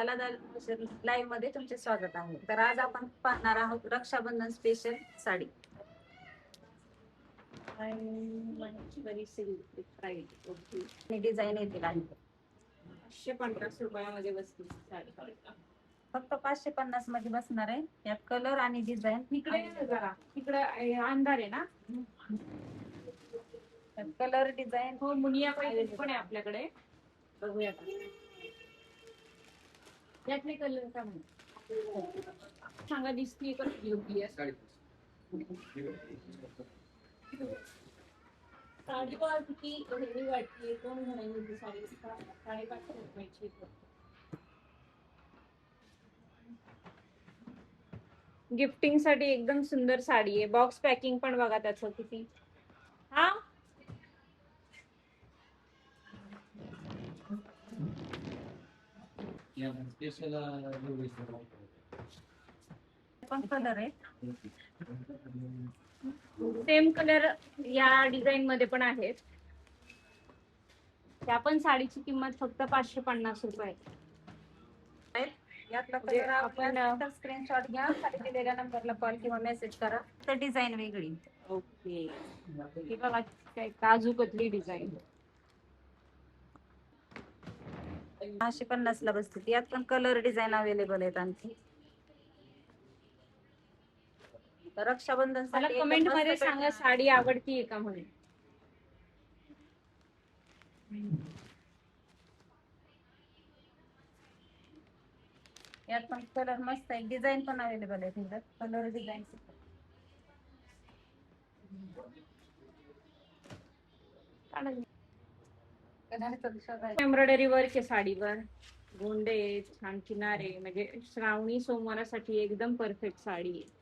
कला लाईव्ह मध्ये तुमचे स्वागत आहे. तर आज आपण पाहणार आहोत रक्षाबंधन स्पेशल साडी. डिझाईन येतील आणि 550 रुपयामध्ये बसते साडी. फक्त 550 मध्ये बसणार आहे. यात कलर आणि डिझाईन इकडे जरा इकडे अंधार आहे ना. कलर डिझाईन हो, मुनिया पैठणी पण आहे आपल्याकडे. बघूया यातले कलर का सांगा. दिसती पण योग्य आहे साडी. पण किती हेवी वाटते. कोण घालायची साडी? 550 रुपयाची. गिफ्टिंग साठी एकदम सुंदर साडी आहे. बॉक्स पॅकिंग पण बघा त्याचं किती. हा पण कलर आहे. सेम कलर या डिझाईन मध्ये पण आहेत. त्या पण साडीची किंमत फक्त 550 रुपये. यातला म्हणजे कलर आपण स्क्रीनशॉट घ्या. खाली दिलेल्या नंबरला कॉल किंवा मेसेज करा. तर डिझाईन वेगळी. ओके. ही बघा काय काजू कतली डिझाईन. 550 ला बसते. यात पण कलर डिझाईन अवेलेबल आहेत. आणखी रक्षाबंधन मला कमेंट मध्ये सांगा साडी आवडतीये का म्हणून. यात पण कलर मस्त आहे. डिझाईन पण अवेलेबल आहे. कलर डिझाईन एम्ब्रॉयडरी वर्क आहे साडीवर. गोंडे छान किनारे. म्हणजे श्रावणी सोमवारासाठी एकदम परफेक्ट साडी आहे.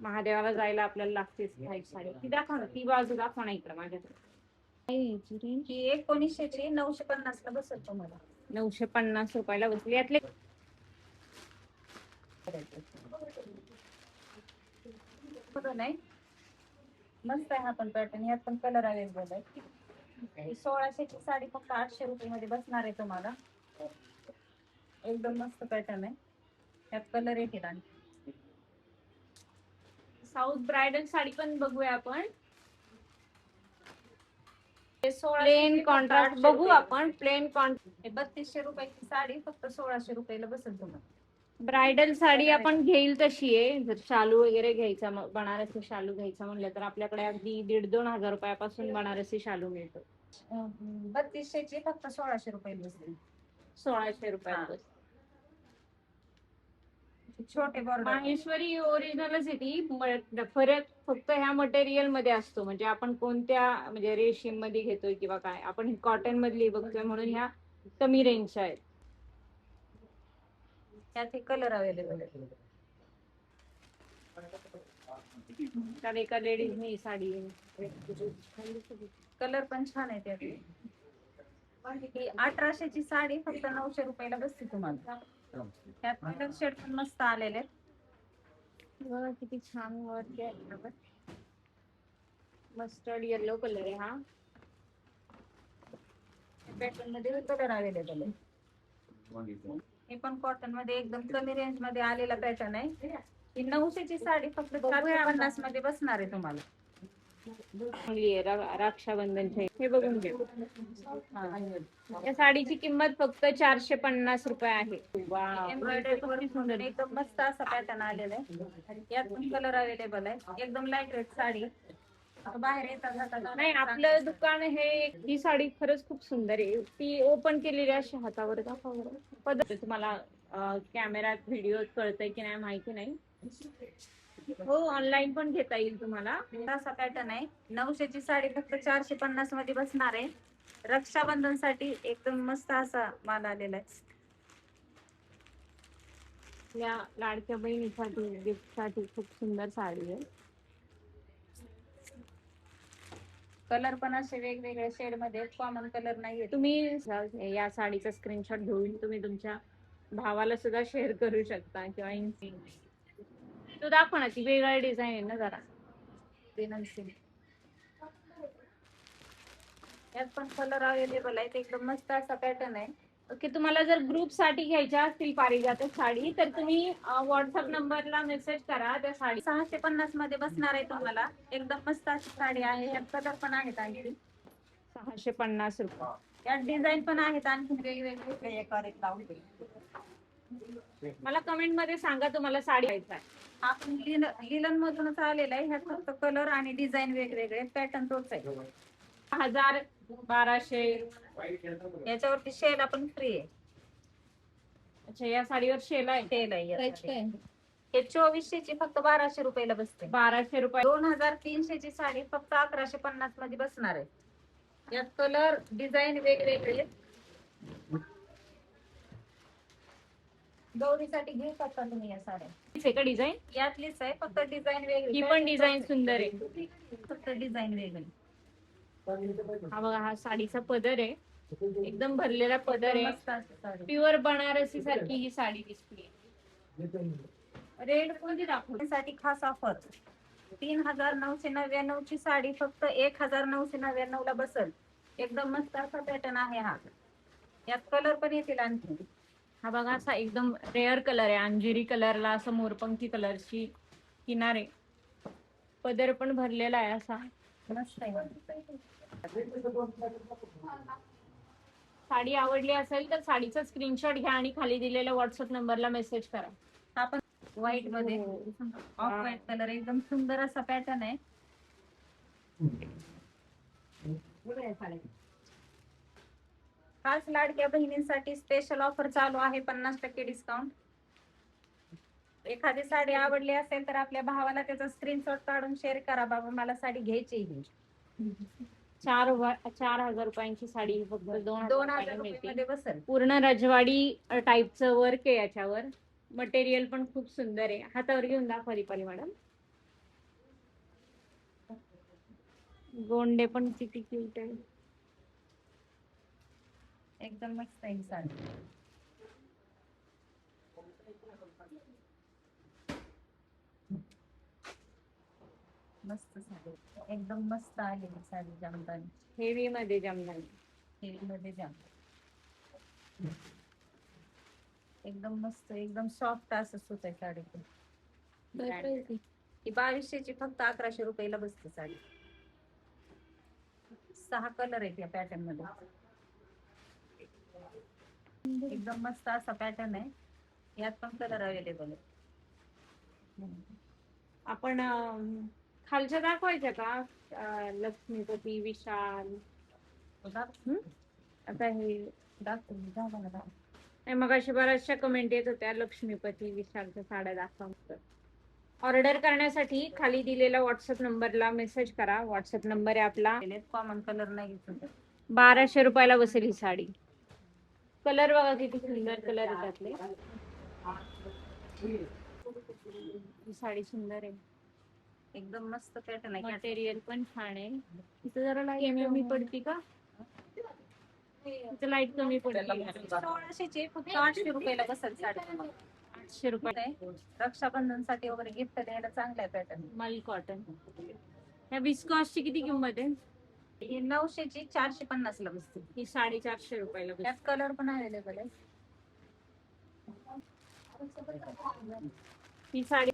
महादेवाला जायला आपल्याला लागतेच व्हाईट साडी. ती दाखव ना. ती बाजू दाखव ना इकडे माझ्याकडे. ही 1900 ची 950 ला बसेल तुम्हाला. 950 रुपयाला बसली. यातले नाही मस्त आहे. हा पण पॅटर्न. यात पण कलर अवेलेबल आहे. 1600 ची साडी फक्त 800 रुपये मध्ये बसणार आहे तुम्हाला. एकदम मस्त पॅटर्न आहे. यात कलर येतील. आणि साऊथ ब्रायडल साडी पण बघूया आपण. प्लेन कॉन्ट्रास्ट बघू आपण. प्लेन कॉन्ट्रास्ट 3200 रुपयाची साडी फक्त 1600 रुपयाला बसेल तुम्हाला. ब्रायडल साडी आपण घेईल तशी आहे. जर शालू वगैरे घ्यायचा, बनारसी शालू घ्यायचा म्हणलं तर आपल्याकडे अगदी 1,500-2,000 हजार रुपयापासून बनारसी शालू मिळतो. 3200 ची फक्त 1600 रुपयाला बसते. 1600 रुपयाला. छोटे बॉर्डर. माहेश्वरी ओरिजिनलच आहे ती. फरक फक्त ह्या मटेरियल मध्ये असतो. म्हणजे आपण कोणत्या म्हणजे रेशीम मध्ये घेतोय किंवा काय. आपण कॉटन मधली बघतोय म्हणून ह्या कमी रेंजच्या आहेत. यात कलर अवेलेबल आहे. तर एका लेडीजने ही साडी कलर पण छान आहे. त्यात 1800 ची साडी फक्त 900 रुपयाला बसते तुम्हाला. त्यात कलर शेड पण मस्त आलेले. बघा किती छान वर्क आहे. मस्टर्ड येलो कलर आहे हा. पॅटर्न मध्ये कलर अवेलेबल आहे. हे पण कॉटन मध्ये एकदम कमी रेंज मध्ये आलेला पॅटर्न आहे. ही 900 ची साडी फक्त 450 मध्ये बसणार आहे तुम्हाला. चांगली आहे. रक्षाबंधनची हे बघून घे. या साडीची किंमत फक्त 450 रुपये आहे. एम्ब्रॉयडरी एकदम मस्त असा पॅटर्न आलेला आहे. यात पण कलर अवेलेबल आहे. एकदम लाईट वेट साडी. बाहेर येतात नाही. आपलं दुकान हे. ही साडी खरंच खूप सुंदर आहे. ती ओपन केलेली अशी हातावर दाखवा. तुम्हाला कॅमेरात व्हिडिओ कळतंय की नाही माहिती नाही. हो, ऑनलाईन पण घेता येईल तुम्हाला. असा पॅटर्न आहे. 900 ची साडी फक्त 450 मध्ये बसणार आहे. रक्षाबंधन साठी एकदम मस्त असा माल आलेला आहे. या लाडक्या बहिणीसाठी गिफ्ट साठी खूप सुंदर साडी आहे. कलर पण असे वेगवेगळ्या शेड मध्ये. कॉमन कलर नाहीये. तुम्ही या साडीचा स्क्रीनशॉट घेऊन तुम्ही तुमच्या भावाला सुद्धा शेअर करू शकता किंवा तो दाखव ना. ती वेगळी डिझाईन आहे ना जरा. यात पण कलर अवेलेबल आहे. एकदम मस्त असा पॅटर्न आहे. की तुम्हाला जर ग्रुप साठी घ्यायच्या असतील पारिजात साडी तर तुम्ही व्हॉट्सअप नंबरला मेसेज करा त्या साडी. 650 मध्ये बसणार आहे तुम्हाला. एकदम मस्त अशी साडी आहे. यात कलर पण आहेत आणखी. 650 रुपये. यात डिझाईन पण आहेत आणखी वेगवेगळे. मला कमेंट मध्ये सांगा तुम्हाला साडी घ्यायचा आहे. आपण लिलन मधूनच आलेला आहे. ह्यात फक्त कलर आणि डिझाईन वेगवेगळे, पॅटर्न तोच आहे. 1000 1200. याच्यावरती शेल आपण फ्री आहे. अच्छा, या साडीवर शेल आहे. शेल आहे याच्यावर. हे 2400 ची फक्त 1200 रुपयाला बसते. 1200 रुपये. 2300 ची साडी फक्त 1150 मध्ये बसणार आहे. यात कलर डिझाईन वेगवेगळे. गौरीसाठी घेऊ शकता तुम्ही या साड्या. आहे का डिझाईन? यातलीच आहे, फक्त डिझाईन वेगळी. ही पण डिझाईन सुंदर आहे. फक्त डिझाईन वेगळी. हा बघा, हा साडीचा पदर आहे. एकदम भरलेला पदर आहे. मस्त अशी साडी. प्युअर बनारसी सारखी ही साडी दिसते. रेड कोणती साठी खास ऑफर. 3999 ची साडी फक्त 1999 ला बसल. एकदम मस्त असा पॅटर्न आहे हा. यात कलर पण येतील आणखी. हा बघा, असा एकदम रेअर कलर आहे. अंजिरी कलरला असं मोरपंखी कलरची किनारे. पदर पण भरलेला आहे असा. मस्त आहे. साडी आवडली असेल तर साडीचा स्क्रीनशॉट घ्या आणि खाली दिलेल्या व्हॉट्सअप नंबरला मेसेज करा. हा पण व्हाईट मध्ये ऑफ व्हाईट कलर, एकदम सुंदर असा पॅटर्न आहे. खास लाडक्या बहिणींसाठी स्पेशल ऑफर चालू आहे. 50% डिस्काउंट. एखादी साडी आवडली असेल तर आपल्या भावाला त्याचा स्क्रीनशॉट काढून शेअर करा. बाबा मला साडी घ्यायची आहे. 4000 रुपयांची साडी फक्त 2000 मध्ये बसेल. पूर्ण रजवाडी टाईपचं वर्क आहे याच्यावर. मटेरियल पण खूप सुंदर आहे. हातावर घेऊन दाखवा दीपाली मॅडम. गोंडे पण किती क्यूट आहे. एकदम मस्त आहे ही साडी. मस्त साडी, एकदम मस्त आहे ही साडी. जामदानी हेवी मध्ये जामदानी. हेवी मध्ये जाम. एकदम मस्त, एकदम सॉफ्ट असं सूत आहे साडी. ही 2200 ची फक्त 1100 रुपयाला बसते साडी. 6 कलर आहेत या पॅटर्न मध्ये. एकदम मस्त असा पॅटर्न आहे. यात पण कलर अवेलेबल आहे. आपण खालच्या दाखवायच्या का? लक्ष्मीपती, विशाल. आता हे मग अशी बऱ्याचशा कमेंट येत होत्या लक्ष्मीपती विशालच्या साड्या दाखवा. ऑर्डर करण्यासाठी खाली दिलेल्या व्हॉट्सअप नंबरला मेसेज करा. व्हॉट्सअप नंबर आहे आपला. कॉमन कलर नाही. 1200 रुपयाला बसेल ही साडी. कलर बघा किती सुंदर कलर आहे त्यातले. ही साडी सुंदर आहे. एकदम मस्त पॅटर्न आहे. मटेरियल पण छान आहे. इथं जरा लाईट कमी पडती का? इथं लाईट कमी पडते. 1600 ची फक्त 800 रुपयाला बसेल साडी. 800 रुपये. रक्षाबंधन साठी वगैरे गिफ्ट द्यायला चांगला आहे पॅटर्न. मल कॉटन. या विस्कॉसची किती किंमत आहे? ही 900 ची 450 ला बसते. ही 450 रुपयाला बसते. त्यात कलर पण अवेलेबल आहे. ही साडी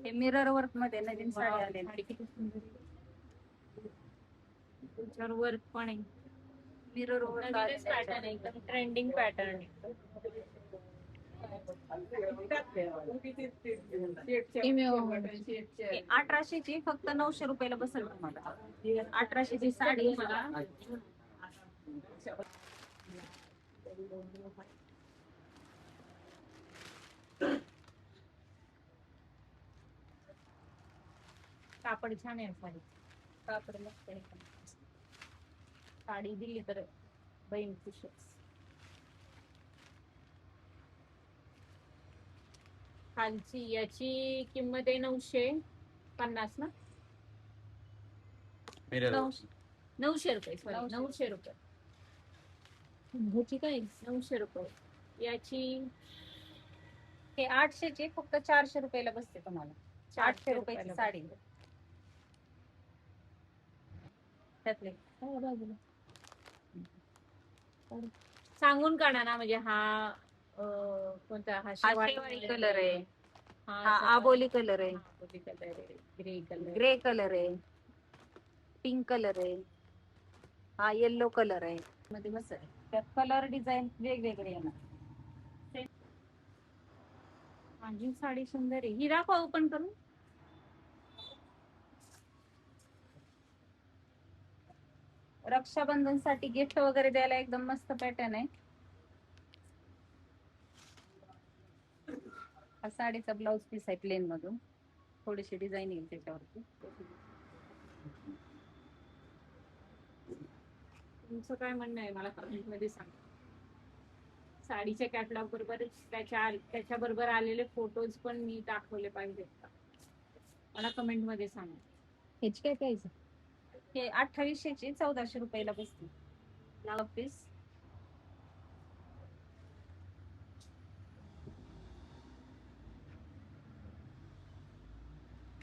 हे मिरर वर्क मध्ये नवीन साडी आलेली. साडी किती सुंदर आहे. त्याच्यावर वर्क पण आहे. मिरर वर्क नवीनच पॅटर्न आहे. एकदम ट्रेंडिंग पॅटर्न आहे. 1800 ची फक्त 900 रुपयाला बसेल तुम्हाला. 1800 ची साडी मला. कापड छान आहे साडी. कापड मस्त आहे. साडी दिली तर बहीण खुशच. खालची याची किंमत आहे 950 ना. 900 रुपये. सॉरी 900 रुपये. ह्याची काय 900 रुपये. याची हे 800 ची फक्त 400 रुपयाला बसते तुम्हाला. 800 रुपयाची साडी. त्यातले बाजूला सांगून काढा ना, म्हणजे हा कोणता हा हा शेवाळी शेवाळी कलर आहे, हा हा आबोली कलर आहे, कलर आहे, ग्रे कलर. ग्रे कलर आहे, पिंक कलर आहे, हा येल्लो कलर आहे. मध्ये मस्त आहे. त्यात कलर डिझाईन वेगवेगळे येणार. माझी साडी सुंदर आहे. ही दाखवा ओपन करून. रक्षाबंधन साठी गिफ्ट वगैरे द्यायला एकदम मस्त पॅटर्न आहे. हा साडीचा ब्लाउज पीस आहे प्लेन मधून, थोडीशी डिझाईन येईल त्याच्यावरती. तुमचं काय म्हणणं आहे मला कमेंट मध्ये सांगा. साडीच्या कॅटलॉग बरोबर त्याच्या बरोबर आलेले फोटोज पण मी दाखवले पाहिजेत का, मला कमेंट मध्ये सांगा. ह्याची काय प्राइस आहे? हे 2800ची 1400 रुपयाला बसते ब्लाउज पीस.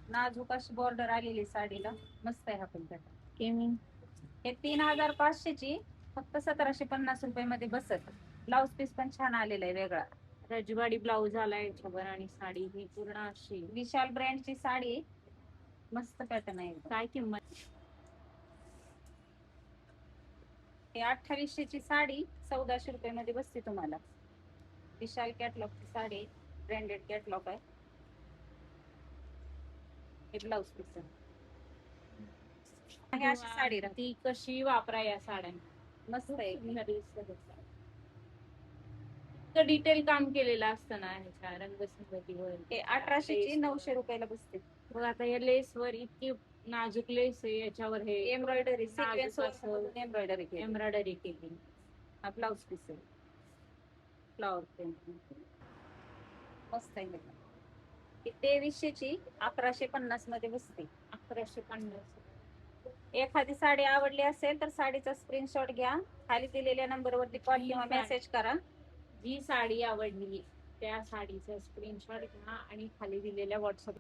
नाजूक अशी बॉर्डर आलेली साडीला, मस्त आहे हा पण पॅटर्न. हे 3500ची फक्त 1750 रुपयामध्ये बसत. ब्लाउज पीस पण छान आलेला आहे वेगळा. रजवाडी ब्लाऊज आलाय याच्यावर आणि साडी ही पूर्ण अशी विशाल ब्रँडची साडी, मस्त पॅटर्न आहे एकदम. काय किंमत? हे 2800ची साडी 1400 रुपयामध्ये बसते तुम्हाला. विशाल कॅटलॉगची साडी, ब्रँडेड कॅटलॉग आहे. हे ब्लाउज पीस आहे. अशी साडी राहते. ती कशी वापरा या साड्या, मस्त आहे. डिटेल काम केलेलं असतं ना ह्याच्या रंगसंगतीवर. हे 1800ची 900 रुपयाला बसते. बघ आता या लेस वर इतकी नाजूक लेस आहे, याच्यावर हे एम्ब्रॉयडरी नाजूक असं एम्ब्रॉयडरी केली. हा ब्लाउज पीस आहे, फ्लॉवर प्रिंट मस्त आहे. ही 2300ची 1150 मध्ये बसते. 1150. एखादी साडी आवडली असेल तर साडीचा स्क्रीनशॉट घ्या, खाली दिलेल्या नंबरवरती कॉल किंवा मेसेज करा. जी साडी आवडली त्या साडीचा स्क्रीनशॉट घ्या आणि खाली दिलेल्या व्हॉट्सअप.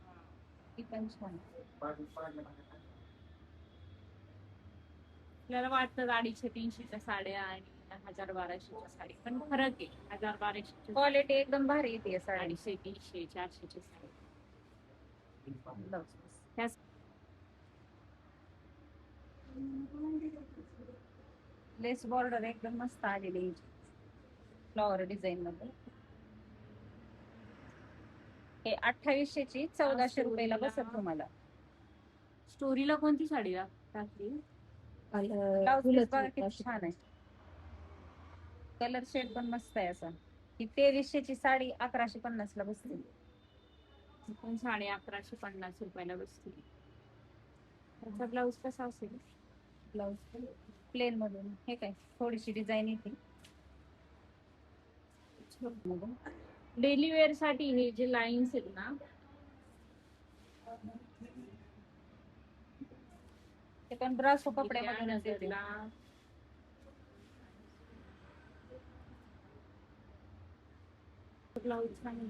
ती पण छान. आपल्याला वाटतं 250-300च्या साड्या आणि 1000-1200च्या साडी, पण फरक आहे. 1000-1200 क्वालिटी एकदम भारी येते साडी. 250-300-400ची साडी. लेस बॉर्डर एकदम मस्त आलेली फ्लॉवर डिझाईन मध्ये. हे 2800ची 1400 रुपयाला बसत तुम्हाला. स्टोरीला कोणती साडी टाकली? ब्लाउज पीस बघा किती छान आहे. कलर शेड पण मस्त आहे असा. ही 2300ची साडी 1150 ला बसते. पण साडी 1150 रुपयाला बसते. त्याचा ब्लाऊज कसा असेल? ब्लाउज प्लेन मधून हे काय थोडीशी डिझाईन येते. डेली वेअर साठी हे जे लाईन्स आहेत ना, ते पण ब्रासो कपड्यामधूनच येते. ब्लाऊज छान,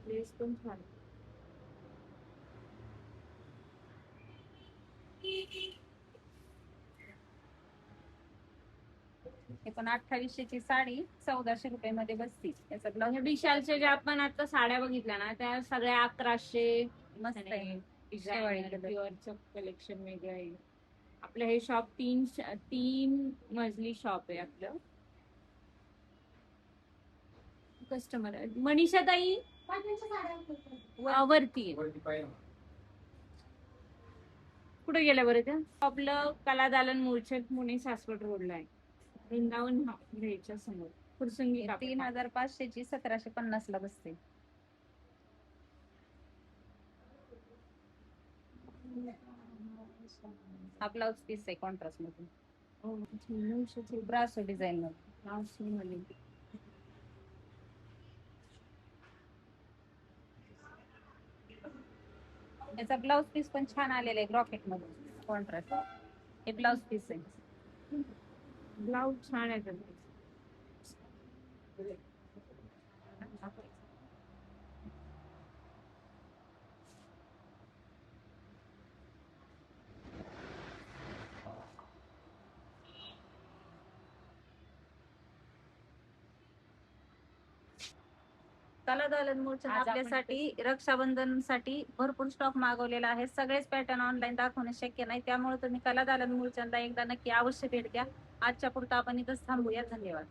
लेस पण छान. हे पण 2800ची साडी 1400 रुपयामध्ये बसते. याचा ब्लाउज विशालच्या ज्या आपण आता साड्या बघितल्या ना, त्या सगळ्या 1100. मस्त आहे. प्युअरचं कलेक्शन वेगळं आहे. आपलं हे शॉप 3 मजली शॉप आहे आपलं. कस्टमर मनीषा ताई वरती कुठे गेल्या बरं त्या? आपलं कला दालन मूळचंद पुणे सासवड रोडला आहे. वृंदावन घ्यायच्या समोर फुरसंगी. 3500ची 1750 ला बसते. हा ब्लाउज पीस आहे कॉन्ट्रास्ट मध्ये, ब्रासो डिझाईन मध्ये. याचा ब्लाउज पीस पण छान आलेला आहे ब्रॉकेट मध्ये कॉन्ट्रास्ट. हे ब्लाउज पीस आहे. ब्लाउज छान आहे. कला दालन मूळचंद आज आपण आपल्यासाठी रक्षाबंधनसाठी भरपूर स्टॉक मागवलेला आहे. सगळेच पॅटर्न ऑनलाईन दाखवणे शक्य नाही, त्यामुळे तुम्ही कला दालन मूळचंदला एकदा नक्की अवश्य भेट द्या. आजच्या पुरता आपण इथंच थांबूया. धन्यवाद.